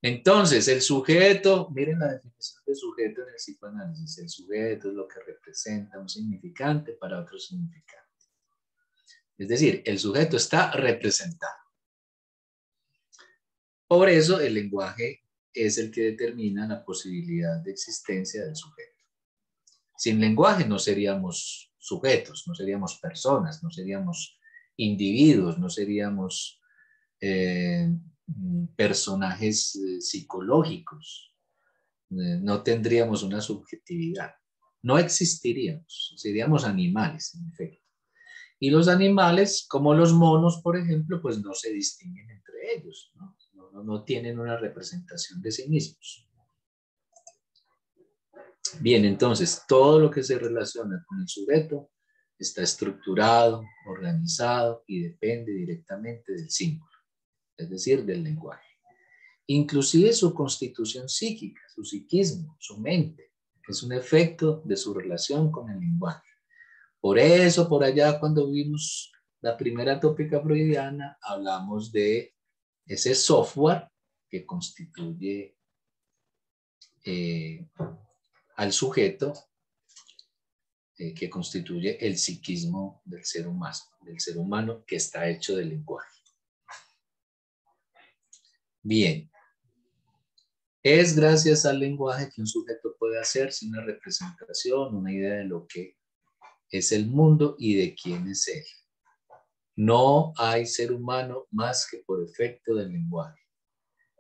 Entonces, el sujeto, miren la definición de sujeto en el psicoanálisis. El sujeto es lo que representa un significante para otro significante. Es decir, el sujeto está representado. Por eso el lenguaje es el que determina la posibilidad de existencia del sujeto. Sin lenguaje no seríamos sujetos, no seríamos personas, no seríamos individuos, no seríamos personajes psicológicos, no tendríamos una subjetividad, no existiríamos, seríamos animales en efecto. Y los animales, como los monos, por ejemplo, pues no se distinguen entre ellos, no tienen una representación de sí mismos. Bien, entonces, todo lo que se relaciona con el sujeto está estructurado, organizado y depende directamente del símbolo, es decir, del lenguaje. Inclusive su constitución psíquica, su psiquismo, su mente, es un efecto de su relación con el lenguaje. Por eso, por allá, cuando vimos la primera tópica freudiana, hablamos de ese software que constituye al sujeto, que constituye el psiquismo del ser humano que está hecho del lenguaje. Bien. Es gracias al lenguaje que un sujeto puede hacerse una representación, una idea de lo que es el mundo y de quién es él. No hay ser humano más que por efecto del lenguaje.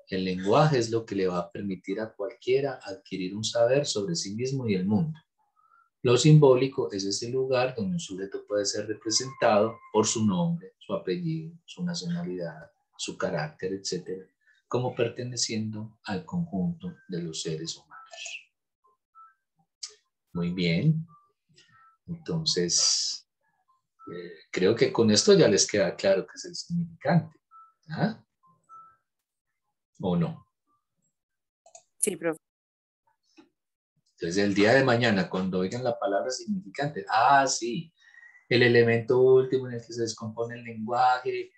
El lenguaje es lo que le va a permitir a cualquiera adquirir un saber sobre sí mismo y el mundo. Lo simbólico es ese lugar donde un sujeto puede ser representado por su nombre, su apellido, su nacionalidad, su carácter, etc., como perteneciendo al conjunto de los seres humanos. Muy bien. Entonces, creo que con esto ya les queda claro qué es el significante. ¿Ah? ¿O no? Sí, profe. Entonces, el día de mañana, cuando oigan la palabra significante, sí, el elemento último en el que se descompone el lenguaje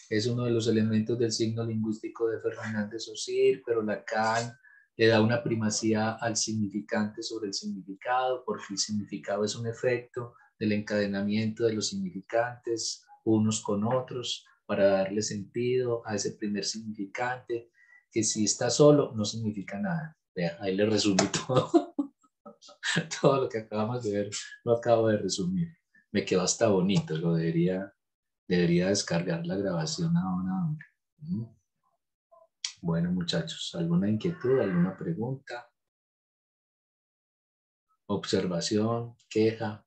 es uno de los elementos del signo lingüístico de Fernand de Saussure, pero Lacan le da una primacía al significante sobre el significado, porque el significado es un efecto del encadenamiento de los significantes unos con otros para darle sentido a ese primer significante, que si está solo no significa nada. Vea, ahí le resumí todo. Todo lo que acabamos de ver lo acabo de resumir. Me quedó hasta bonito, lo debería descargar la grabación ahora. Bueno, muchachos, ¿alguna inquietud, alguna pregunta? ¿Observación? ¿Queja?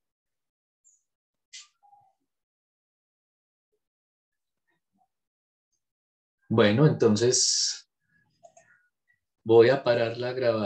Bueno, entonces voy a parar la grabación.